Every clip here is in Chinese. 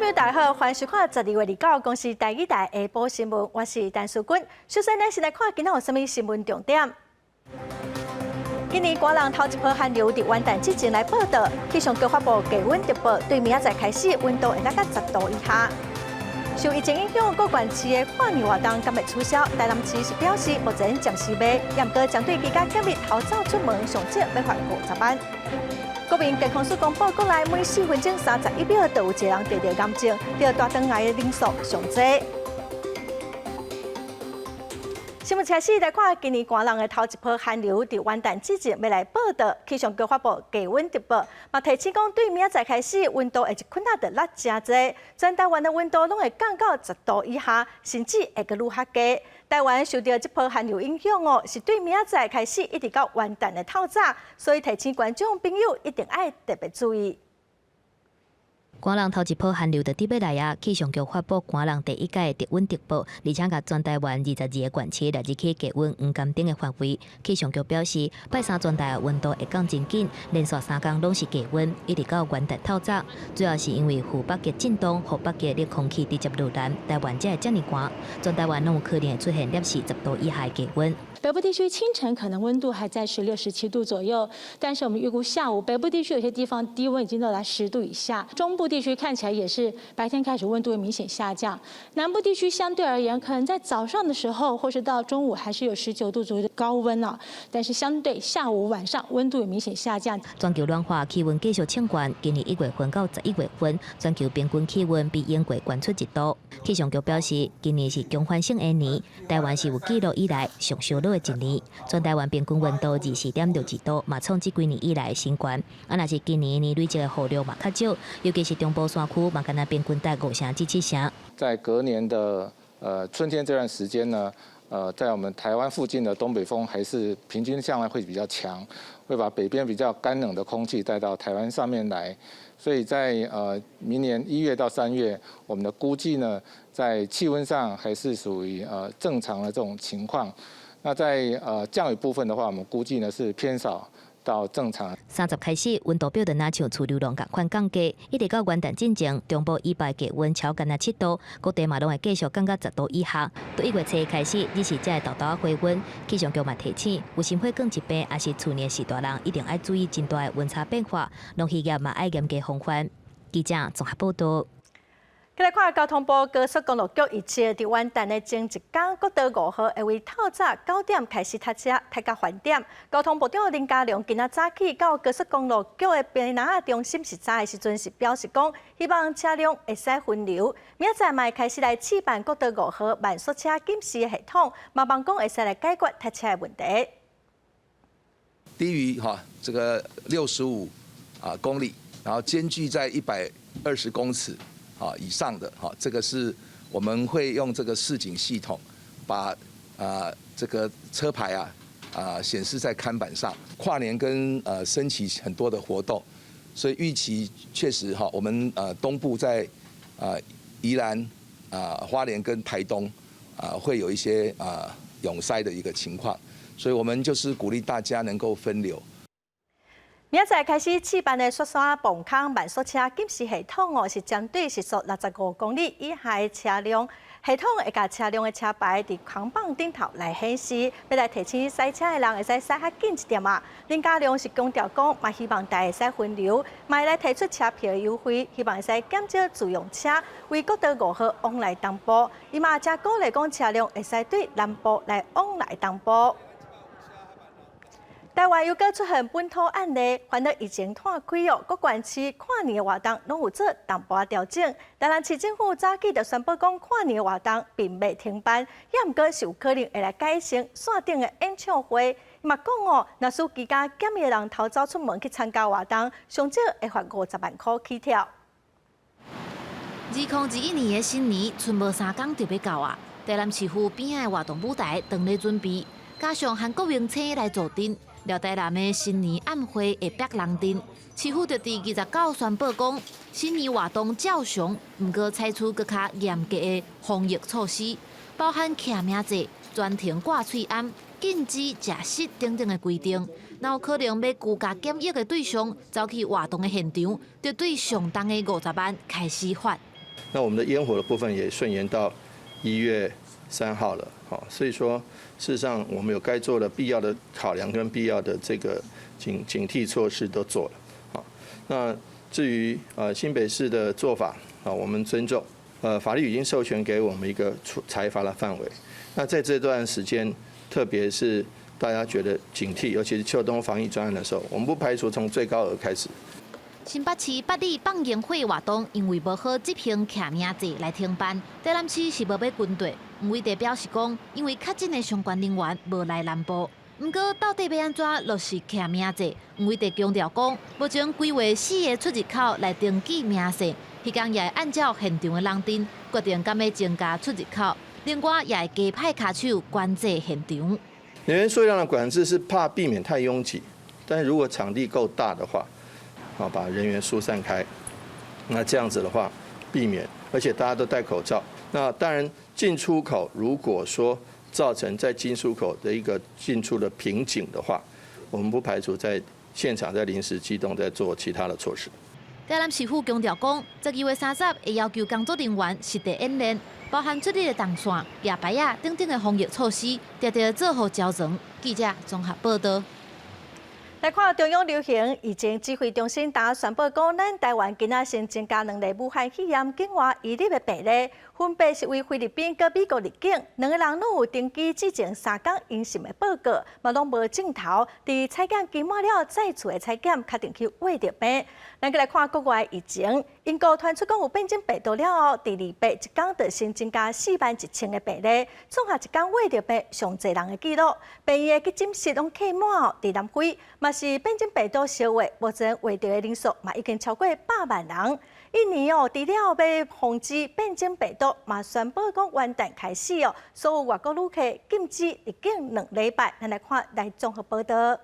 朋友大家好，欢迎收看12月29公司第一台下晡新闻，我是陈淑君。首先，咱先来看今仔有啥物新闻重点。今年寒人头一波寒流伫元旦之前来报道，气象局发布低温特报，对明仔载开始温度会落到10度以下。受疫情影响，各县市的跨年活动今日取消。台南市是表示目前暂时未，也毋过针对居家检疫头早出门上少要罚50万。国民健康署公布，国内每4分钟31秒就有一个人得癌症，得大肠癌的人数上侪。新闻开始来看，今年寒人的头一波寒流伫元旦之前要来报道，气象局发布低温特报，嘛提醒讲对明仔载开始温度会一困仔就落真侪，全台湾的温度拢会降到10度以下，甚至会阁愈较低。台湾受到这波寒流影响哦，是对明仔载开始一直到元旦的透早，所以提醒观众朋友一定要特别注意。寒人头一波寒流就伫要来啊！气象局发布寒人第一届低温特报，而且甲全台湾22个县市日起低温黄甘等的范围。气象局表示，拜三全台温度会降真紧，连续3天拢是低温，一直到元旦透早。主要是因为湖北嘅震动和北极的空气直接入南，台湾才会遮尔寒。全台湾拢有可能会出现摄氏10度以下的低温。北部地区清晨可能温度还在16、17度左右，但是我们预估下午北部地区有些地方低温已经到达10度以下，中部地区看起来也是白天开始温度会明显下降，南部地区相对而言可能在早上的时候或是到中午还是有19度左右的高温啊，但是相对下午晚上温度也明显下降。全球暖化气温继续升高，今年1月份到11月份，全球平均气温比英国高出1度。气象局表示，今年是强反性的年，台湾是有记录以来上烧热的一年，全台湾平均温度24.62度，嘛创这几年以来的新高。若是今年累积的雨量嘛较少，尤其是中部山区嘛，敢若平均在5成至7成。在隔年的春天这段时间呢，在我们台湾附近的东北风还是平均向来会比较强，会把北边比较干冷的空气带到台湾上面来。所以在明年1月到3月，我们的估计呢，在气温上还是属于正常的这种情况。那在降雨部分的话，我们估计呢是偏少到正常。30开始，温度表就若像出流量共款降低，一直到元旦之前，中部以北低温超干那7度，各地嘛拢会继续降到10度以下。从1月初开始，日时才会豆豆回温。气象局嘛提醒，有心血管疾病也是厝内时大人一定要注意真大的温差变化，农渔业嘛要严格防范。记者综合报道。再来看交通部高速公路局预测，伫元旦的前一天，国道5号会为透早9点开始塞车，塞到返点。交通部长林佳龙今仔早起到高速公路局的平南中心视察的时阵，是表示讲，希望车辆会使分流。明仔载嘛开始来试办国道5号慢速车检视的系统，嘛望讲会使来解决塞车的问题。低于这个65公里，然后间距在120公尺。以上的这个是我们会用这个示警系统，把这个车牌显示在看板上。跨年跟升旗很多的活动，所以预期确实我们东部在宜兰、花莲跟台东会有一些涌塞的一个情况，所以我们就是鼓励大家能够分流。明仔载开始试办的雪山磅空慢速车检视系统哦，是针对时速65公里以下的车辆，系统会把车辆的车牌伫扛棒顶头来显示，要来提醒驶车的人会使较紧一点啊。林佳龙是强调讲，嘛希望大家会使分流，嘛来提出车票的优惠，希望会使减少自用车为国道5号往来东部。伊嘛正鼓励讲车辆会使对南部来往来东部。台湾又搁出现本土案例，烦恼疫情摊开哦，各县市跨年活动拢有做淡薄调整。台南市政府早起就宣布讲，跨年活动并未停办，也毋过是有可能会来改成线顶的演唱会。伊嘛讲哦，若是居家检疫的人头早出门去参加活动，上少会罚50万块起跳。2021年的新年，剩无3天就要到啊！台南市府边仔的活动舞台当咧准备，加上韩国明星来助阵。廖台南的新年晚会会逼人阵，市府就伫29宣布讲，新年活动照常，毋过采取更较严格的防疫措施，包含徛名制、专停挂喙罨、禁止食食等等的规定。若有可能要居家检疫的对象走去活动的现场，就对上重的50万开始罚。那我们的烟火的部分也顺延到1月3号了，好，所以说事实上我们有该做的必要的考量跟必要的这个警惕措施都做了，好，那至于新北市的做法啊，我们尊重，法律已经授权给我们一个裁罚的范围，那在这段时间，特别是大家觉得警惕，尤其是秋冬防疫专案的时候，我们不排除从最高额开始。新北市八里放烟火活动因为无好执行骑名制来停办，台南市是无要军队，吴委代表示讲，因为较真的相关人员无来南部。不过到底要安怎落实骑名制？吴委代强调讲，目前规划4个出入口来登记名册，迄天也会按照现场的人丁决定敢要增加出入口，另外也会加派卡手管制现场。人员数量的管制是怕避免太拥挤，但是如果场地够大的话，把人员疏散开，那这样子的话避免，而且大家都戴口罩。那当然进出口如果说造成在进出口的一个进出的瓶颈的话，我们不排除在现场在临时机动再做其他的措施。台南市府强调讲，12月30日会要求工作人员实地演练，包含出入的动线、夜牌啊等等的防疫措施，定定做好矫正。记者综合报道。来看中央流行疫情指挥中心打宣布讲，咱台湾今仔新增加2例武汉肺炎境外移入的病例，分别是为菲律宾跟美国入境，2个人拢有登记之前3天阴性的报告，嘛拢无镜头。伫采检期满了再次的采检，确定去胃着病。咱来看国外疫情，英国传出讲有变种病毒了后，第2日一天就新增加41000个病例，创下一天胃着病上侪人的记录。病院的急诊室拢客满哦，伫南非嘛是变种病毒烧话，目前胃着的人数嘛已经超过8万人。印尼哦，除了要防止变种病毒，嘛宣布讲元旦开始哦，所有外国旅客禁止入境2礼拜。咱来看来综合报道。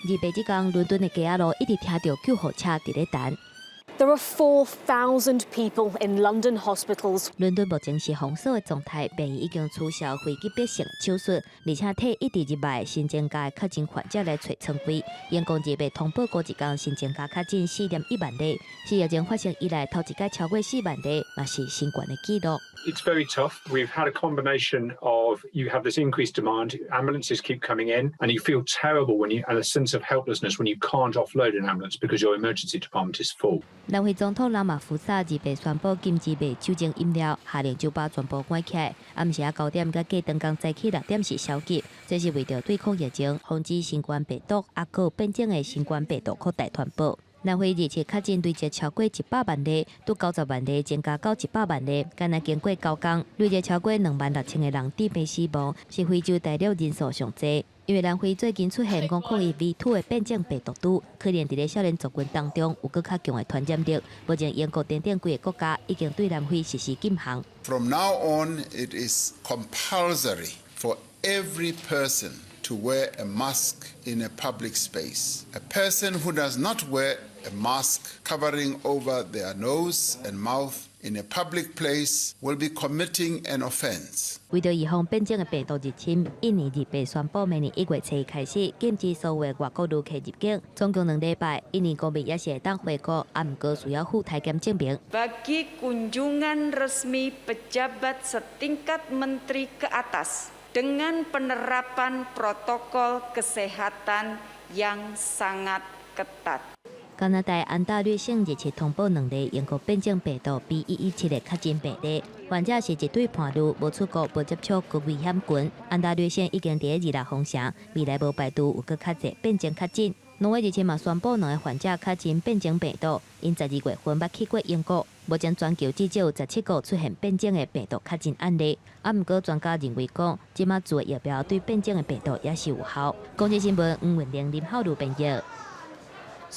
日白这天，伦敦的街仔路一直听到救护车伫咧等。There are 4,000 people in London hospitals. 伦敦目前是封锁的状态，病院已经取消非急迫性手术，而且替一直入来新增加的确诊患者来找床位。英国日白通报过一天新增加确诊4.1万例，是疫情发生以来头一届超过4万例，也是新冠的纪录。It's very tough. We've had a combination of you have this increased demand, ambulances keep coming in, and you feel terrible and a sense of helplessness when you can't offload an ambulance because your emergency department is full. 南非总统拉马福萨日白宣布禁止卖酒精饮料，下令酒吧全部关起来。暗时9点甲过长工早起6点是宵禁，这是为着对抗疫情，防止新冠病毒还有变种的新冠病毒扩大传播。南非日前确诊累计超过100万例，拄90万例增加到100万例。敢若经过9天，累计超过26000个人致病死亡，是非洲大陆人数上侪。因为南非最近出现502V2的变种病毒株，可能伫咧少年族群当中有更较强的传染力。目前英国等等几个国家已经对南非实施禁航。From now on, it is compulsory for every person to wear a mask in a public space. A person who does not wear a mask covering over their nose and mouth in a public place will be committing an offence. 为着预防变种的病毒入侵，印尼日白宣布明年1月7日开始禁止所有的外国旅客入境，总共2礼拜。印尼公民也是会当回国，不过需要附体检证明。Bagi kunjungan resmi pejabat setingkat menteri ke atas dengan penerapan protokol kesehatan yang sangat ketat. 加拿大安大略省日前通报2例英国变种病毒 B.1.1.7 的确诊病例，患者是一对伴侣，无出国，无接触高危险群。安大略省已经伫26封城，未来无排除有更较侪变种确诊。挪威日前嘛宣布2个患者确诊变种病毒，因12月份捌去过英国。目前全球至少有17个出现变种的病毒确诊案例。不过专家认为讲，即马做的疫苗对变种的病毒也是有效。公司新闻黄文玲、林浩如编辑。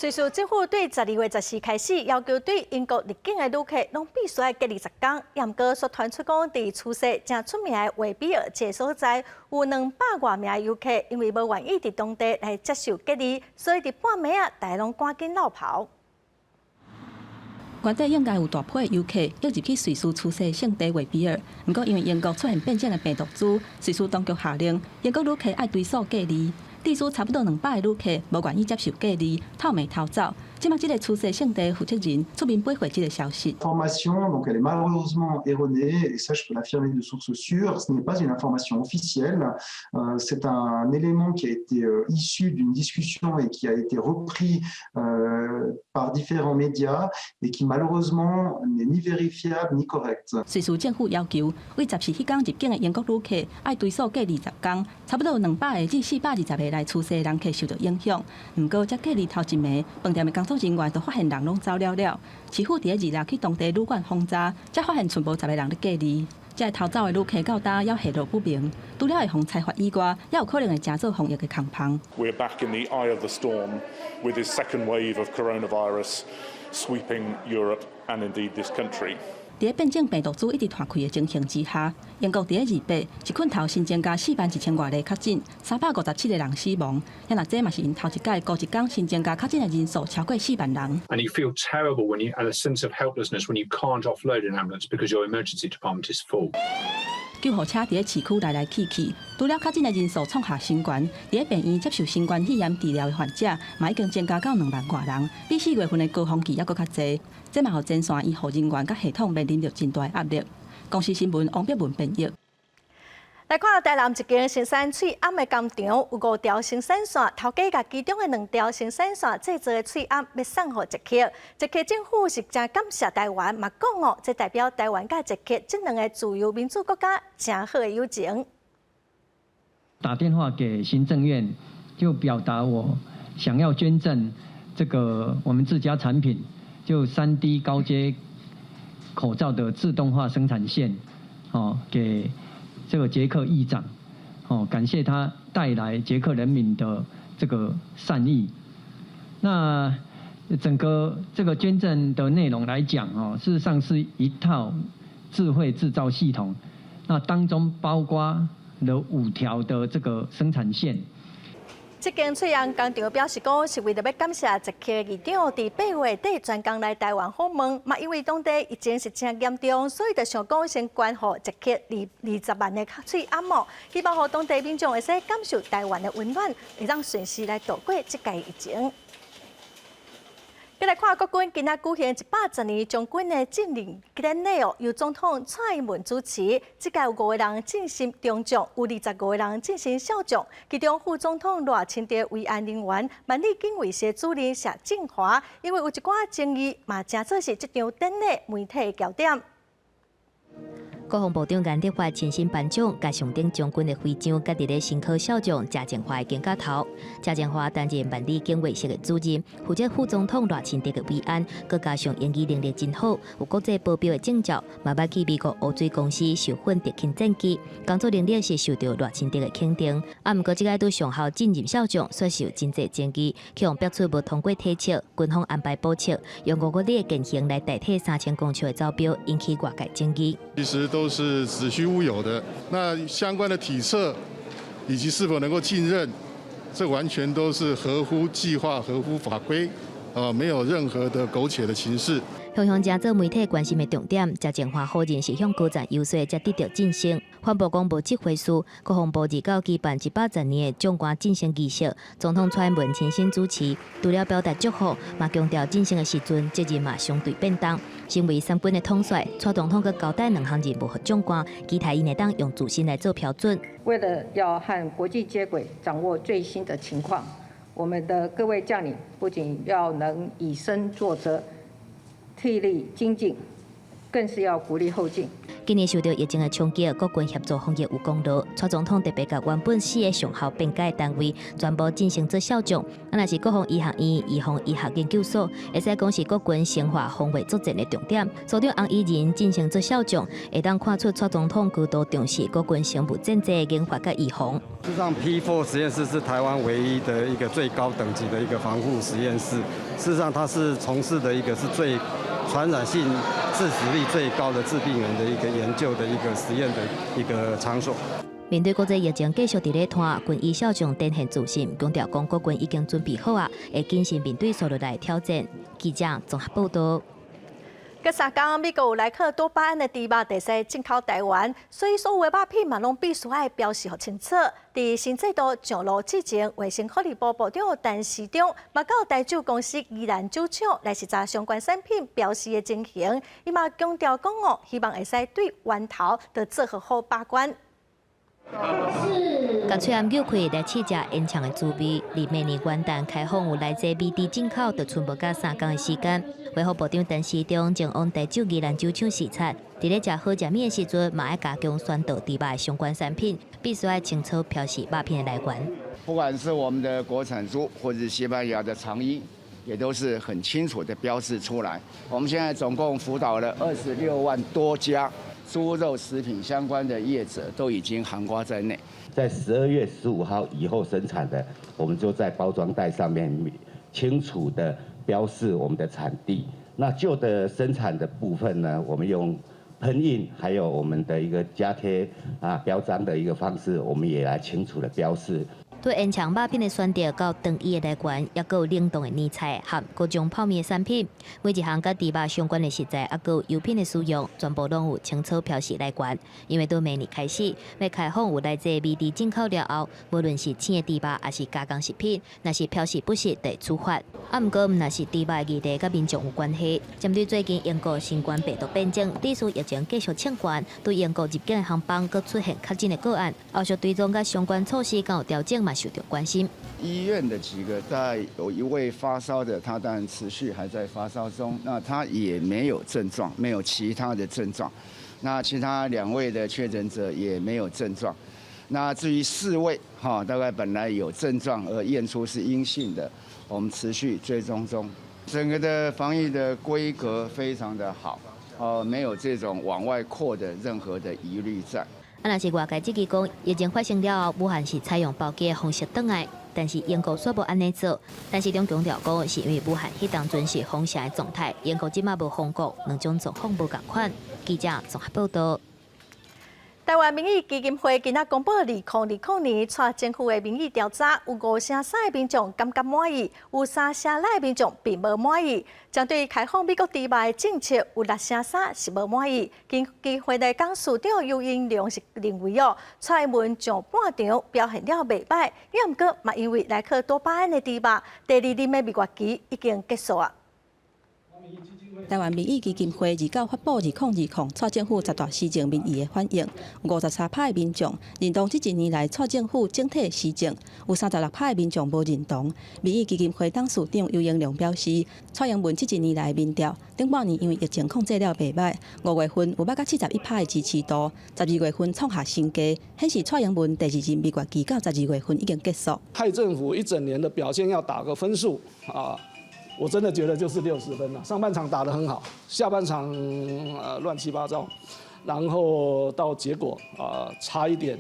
瑞士政府对12月14日开始要求对英国入境的旅客拢必须要隔离10天。也毋过，说传出讲，伫出世正出名的维比尔这所在，有200多名游客因为无愿意伫当地来接受隔离，所以伫半暝啊，大家拢赶紧落跑。原底应该有大批的游客要入去瑞士出世圣地维比尔，不过因为英国出现变种的病毒株，瑞士当局下令英国旅客要随所隔离。地区差不多200个旅客无愿意接受隔离，透明逃走。即马这个出世圣地负责人出面驳回这个消息。Information, donc elle est malheureusement erronée, et ça je peux l'affirmer de source sûre. Ce n'est pas une information officielle. C'est un élément qui a été issu d'une discussion et qui a été repris par différents médias et qui malheureusement n'est ni vérifiable ni correct. 瑞士政府要求为14迄天入境的英国旅客要追溯隔20天，差不多200个至420个来出世的人客受到影响。不过，才隔离头一暝，饭店的工作人员就发现人拢走了。市府第2日去当地旅馆轰炸，才发现全部10个人在隔离。这逃走的旅客到今也下落不明，除了会防裁罚以外，也有可能会加做防疫的空棚。We're back in the eye of the storm with this second wave of coronavirus sweeping Europe and indeed this country. 在变种病毒株一直传开的情形之下，英国第28一困头新增加41000多例确诊，357个人死亡。也那这嘛是因头一届过一天新增加确诊的人数超过4万人。And you feel terrible when you and a sense of helplessness when you can't offload an ambulance because your emergency department is full. 救护车在市区来去，除了确诊的人数创下新高，在病院接受新冠肺炎治疗的患者，嘛已经增加到2万多人，比4月份的高峰期还佫较侪。这嘛，互前线医护人员甲系统面临着真大压力。公司新闻王碧文编译。来看台南一间生产喙暗的工厂，有5条生产线，头家甲其中的2条生产线制作的喙暗要送互捷克。捷克政府是真感谢台湾，嘛讲哦，这代表台湾甲捷克这2个自由民主国家真好的友情。打电话给行政院，就表达我想要捐赠这个我们自家产品，就3D 高阶口罩的自动化生产线，给这个捷克议长，感谢他带来捷克人民的这个善意。那整个这个捐赠的内容来讲，事实上是一套智慧制造系统，那当中包括了5条的这个生产线。这间喙暗工厂表示讲，是为了要感谢捷克议长伫8月底专工来台湾访问，嘛因为当地疫情是真严重，所以就想讲先捐予捷克20万的喙暗哦，希望予当地民众会使感受台湾的温暖，会让顺势来度过这届疫情。再来看国军今仔举行110年将军的纪念典礼哦，由总统蔡英文主持。这届有5个人进行中将，有25个人进行小将。其中副总统赖清德维安人员，万里警卫社主任谢振华，因为有一寡争议，嘛正做是这场典礼媒体的焦点。国防部长颜德发亲身颁奖，甲上顶将军的徽章，甲伫咧新科小将谢振华的肩胛头。谢振华担任万里警卫室的主任，负责副总统赖清德的慰安，佮加上演技能力真好，有国际保镖的证照，嘛捌去美国乌水公司受训特勤战机，工作能力是受到赖清德的肯定。毋过即个拄上校进任小将，却受真济争议，去用逼出无通过体测，军方安排补测，用5个月的减刑来代替3000公尺的招标，引起外界争议。其实都是子虚乌有的。那相关的体测以及是否能够进任，这完全都是合乎计划、合乎法规，没有任何的苟且的情事。雄雄正做媒体关心的重点，谢振华否认是向高层游说才得到晋升。环保公布这回事，国防部29举办110年的将官晋升仪式，总统蔡英文亲身主持，除了表达祝福，嘛强调晋升的时阵责任嘛相对便当。身为3军的统帅，蔡总统佮交代2项任务给将官，期待伊能当用自信来做标准。为了要和国际接轨，掌握最新的情况，我们的各位将领不仅要能以身作则，替力精进，更是要鼓励后进。今年受到疫情的冲击，国军协助防疫有功劳。蔡总统特别甲原本4个上校变改的单位，全部晋升做少将。若是国防医学院、预防医学研究所，会使讲是国军深化防卫作战的重点。所长洪怡仁晋升做少将，会当看出蔡总统高度重视国军生物战争的研发甲预防。事实上 ，P4 实验室是台湾唯一的一个最高等级的一个防护实验室。事实上，它是从事的一个是最传染性、致死率最高的致病源的一个研究的一个实验的一个场所。面对国际疫情继续伫咧拖，军医少将展现自信，强调讲国军已经准备好啊，会谨慎面对所有来挑战。记者综合报道。隔3天，美国有莱克多巴胺的猪肉地使进口台湾，所以所有的肉品嘛拢必须要标示好清楚。伫新制度上路之前，卫生福利部部长陈时中嘛到台酒公司宜兰酒厂来实查相关产品标示的情形，伊嘛强调讲哦，希望会使对源头的做好把关。甲喙暗叫开来试食烟肠的滋味，离明年元旦开放有来自美猪进口，就剩无到3天的时间。卫福部长陈时中前往台酒宜兰酒厂视察，伫咧食好食面的时阵，嘛要加强宣导猪肉的相关产品，必须要清楚标示肉片的来源。不管是我们的国产猪，或者是西班牙的长衣，也都是很清楚的标示出来。我们现在总共辅导了26万多家猪肉食品相关的业者，都已经涵盖在内。在12月15号以后生产的，我们就在包装袋上面清楚的标示我们的产地。那旧的生产的部分呢，我们用喷印，还有我们的一个加贴标章的一个方式，我们也来清楚的标示。对烟肠肉片的选择到长衣的来源，也有冷冻的年菜和各种泡面的产品，每一项甲猪肉相关的食材，也有油品的使用，全部拢有清楚标示来源。因为到明年开始，要开放有来自美猪进口了后，无论是青的猪肉还是加工食品，若是标示不实，得处罚。不过，若是猪肉的议题甲民众有关系，针对最近英国新冠病毒变种，指数疫情继续升悬，对英国入境的航班佫出现确诊的个案，后续追踪甲相关措施敢有调整嘛？受到关心。医院的几个，在有一位发烧的，他当然持续还在发烧中，那他也没有症状，没有其他的症状。那其他2位的确诊者也没有症状。那至于4位，大概本来有症状而验出是阴性的，我们持续追踪中。整个的防疫的规格非常的好，没有这种往外扩的任何的疑虑在。若是外界积极讲，疫情发生了后，武汉是采用包机的方式转来，但是英国却无安尼做。但是中强调讲，是因为武汉迄当阵是封城的状态，英国即马无封国，两种状况无共款。记者综合报道。台湾民意基金会今仔公布2020年蔡政府的民意调查，有5%的民众感觉满意，有3%的民众并无满意。针对开放美国猪肉的政策，有6%是无满意。基金会的董事长尤英良是认为蔡英文上半场表现了袂歹，也毋过嘛因为莱克多巴胺的猪肉，第2任的蜜月期已经结束啊。台湾民意基金会29发布2020蔡政府10大施政民意的反应，53%的民众认同这1年来蔡政府整体施政，有36%的民众无认同。民意基金会董事长尤英良表示，蔡英文这1年来的民调，顶半年因为疫情控制了袂歹，5月份有71%的支持度，12月份创下新低，显示蔡英文第2任蜜月期到12月份已经结束。蔡政府一整年的表现要打个分数我真的觉得就是60分了。上半场打得很好，下半场乱七八糟，然后到结果差一点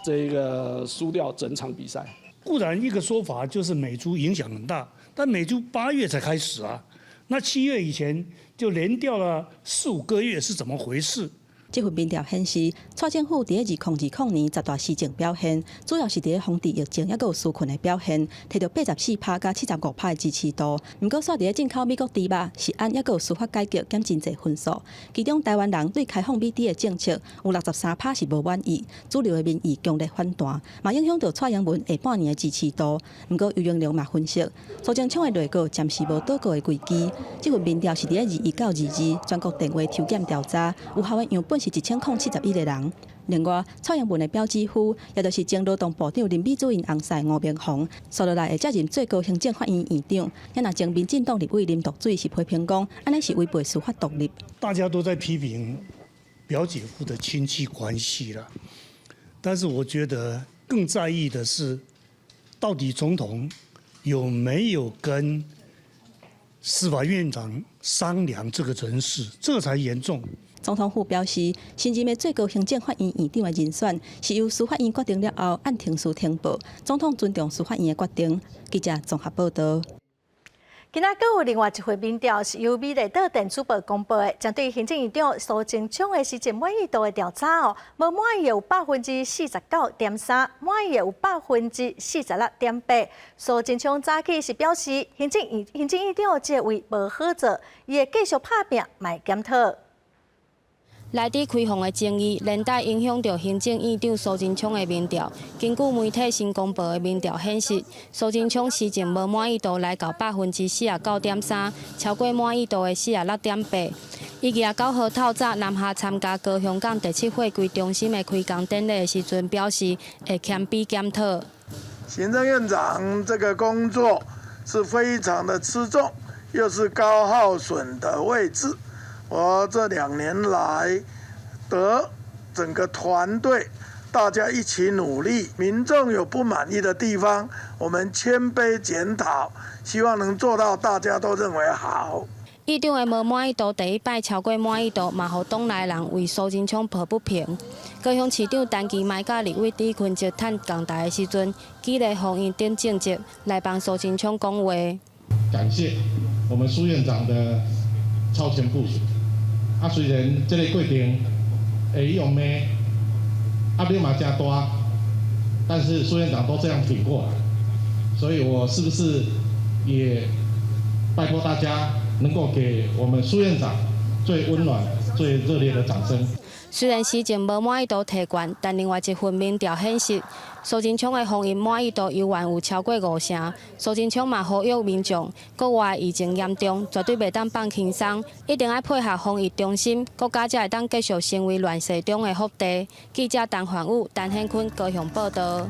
这个输掉整场比赛。固然一个说法就是美猪影响很大，但美猪8月才开始啊，那7月以前就连掉了4、5个月，是怎么回事？这份民调显示，蔡政府伫2020年10大施政表现，主要是伫防治疫情，也有纾困的表现，摕到84%加75%的支持度。不过，煞伫进口美国猪肉、食安，也有司法改革减真侪分数。其中，台湾人对开放美猪的政策有63%是无满意，主流的民意强烈反弹，嘛影响到蔡英文下半年的支持度。不过，尤英良嘛分析，苏贞昌的内阁暂时无倒过的危机。这份民调是伫21到22全国电话抽检调查，有效的样本是1071个人。另外，蔡英文的标之夫，也就是前劳动部长林美珠因翁婿吴明宏，接落来会接任最高行政法院院长。也若前民进党立委林独水是批评讲，安尼是违背司法独立。大家都在批评表姐夫的亲戚关系了，但是我觉得更在意的是，到底总统有没有跟司法院长商量这个人事，这才严重。总统府表示，新任的最高行政法院院长的人选是由司法院决定了后，按程序呈报。总统尊重司法院的决定。记者综合报道。今仔还有另外一份民调是由美丽岛电子报公布的，针对行政院长苏贞昌的施政满意度的调查哦，无满意有49.3%，满意有46.8%。苏贞昌早起是表示，行政院长这位无好做，伊会继续拍拼，卖检讨。内底开放的争议，连带影响到行政院长苏贞昌的民调。根据媒体新公布的民调显示，苏贞昌施政无满意度来到49.3%，超过满意度的46.8%。伊29号透早南下参加高雄港第7会规中心的开工典礼的时阵，表示会谦卑检讨。行政院长这个工作是非常的吃重，又是高耗损的位置。我这2年来得整个团队大家一起努力，民众有不满意的地方，我们谦卑检讨，希望能做到大家都认为好。议长的无满意度第一摆超过满意度，嘛互党内人为苏贞昌抱不平。高雄市长陈其迈甲立委李坤石趁讲台的时阵，激励防疫等政绩来帮苏贞昌讲话。感谢我们苏院长的超前部署。虽然这个过程会用咩压力嘛加大，但是苏院长都这样挺过来，所以我是不是也拜托大家能够给我们苏院长最温暖、最热烈的掌声？虽然施政无满意度提悬，但另外一份民调显示，苏贞昌的防疫满意度犹原有超过50%。苏贞昌嘛呼吁民众，国外疫情严重，绝对袂当放轻松，一定要配合防疫中心，国家才会当继续成为乱世中的福地。记者陈焕武、陈显坤高雄报道。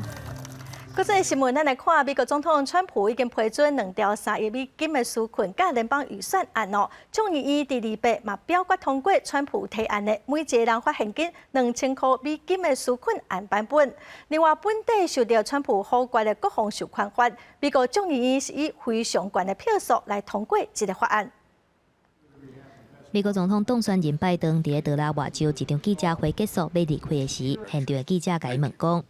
国际新闻，咱来看，美国总统川普已经批准2条3亿美金的纾困甲联邦预算案哦。众议院第2摆嘛表决通过川普提案的每一个人发现金2000块美金的纾困案版本。另外，本地受到川普否决的国防纾困法，美国众议院是以非常悬的票数来通过这个法案。美国总统当选人拜登伫德拉瓦州一场记者会结束要离开的时，现场的记者甲伊问讲。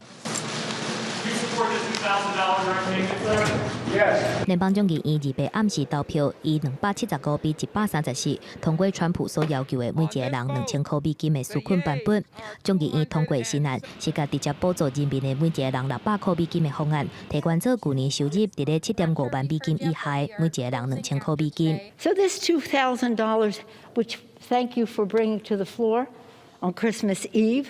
联邦众议院2摆暗时投票，以279比134通过川普所要求的每一个人2000块美金的纾困版本。众议院通过的新案是甲直接补助人民的每一个人600块美金的方案，提悬做去年收入伫咧7.5万美金以下，每一个人2000块美金。So this $2,000, which thank you for bringing to the floor on Christmas Eve,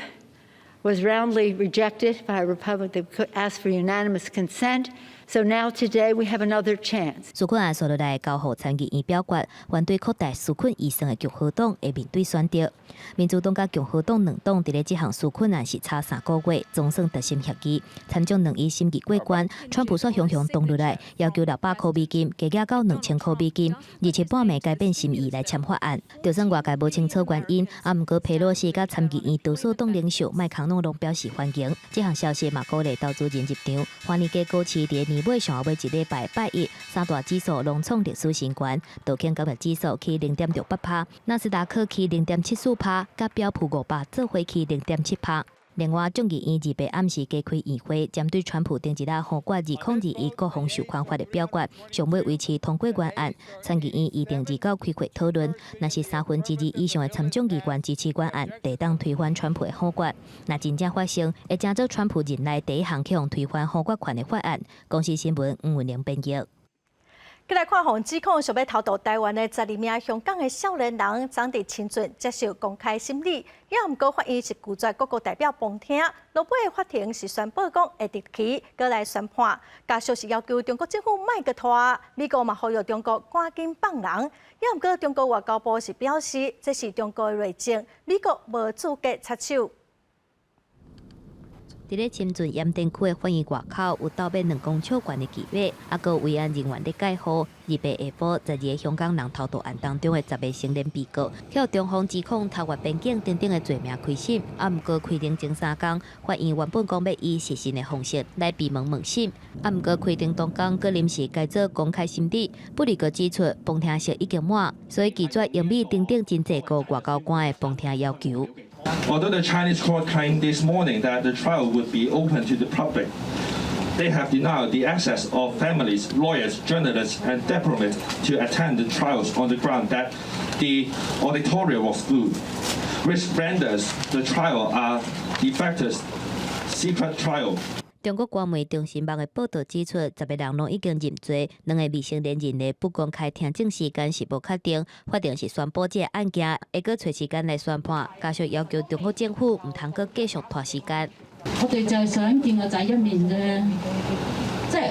was roundly rejected by a Republican that asked for unanimous consent. So now today we have another chance. 纾困案所落来交予参议院表决，反对扩大纾困预算的共和党会面对选择。民主党甲共和党两党伫咧这项纾困案是差3个月，总算达成协议，参众2院审议过关。川普却雄雄动落来，要求600块美金加价到2000块美金，而且半暝改变心意来签法案。就算外界无清楚原因，毋过佩洛西甲参议院多数党领袖麦康诺拢表示欢迎。这项消息嘛鼓励投资人入场，欢迎价高市伫年尾上后尾1礼拜拜一，三大指数拢创历史新高，道琼工业指数起0.68%，纳斯达克起0.74%，甲标普500做伙起0.7%。另外，众议院2摆暗时加开议会，针对川普定一日互决2021国防纾困法的表决，尚未维持通过原案。参议院预定29开会讨论，若是2/3以上的参众议员支持原案，得当推翻川普的否决。若真正发生，会成做川普任内第一项去用推翻否决权的法案。公司新闻吴文玲编译。再来看，指控想要偷渡台湾的12名香港的少年人，昨日清准接受公开审理，也毋过法院是拒绝各个代表旁听。落尾的法庭是宣布讲会日期过来宣判，家属是要求中国政府莫搁拖，美国嘛呼吁中国赶紧放人。也毋过中国外交部是表示，这是中国的内政，美国无资格插手。伫咧深圳盐田区的法院外口有倒变2公尺悬的旗马，还佫维安人员咧戒护。2摆下晡，12个香港人偷渡案当中的10个成年被告，向中方指控偷越边境等等的罪名开审，毋过开庭前3天，法院原本讲要以实审的方式来闭门问审，毋过开庭当天佫临时改做公开审理，不离佫指出旁听席已经满，所以拒绝英美等等真济个外交官的旁听要求。Although the Chinese court claimed this morning that the trial would be open to the public, they have denied the access of families, lawyers, journalists, and diplomats to attend the trials on the ground that the auditorium was full, which renders the trial a de facto secret trial. 中国官媒中新网的报道指出，10个人拢已经认罪，2个未成年人的不公开听证时间是无确定，法庭是宣布这个案件会搁找时间来宣判，加上要求中国政府唔通搁继续拖时間。我哋就係想見個仔一面啫，即係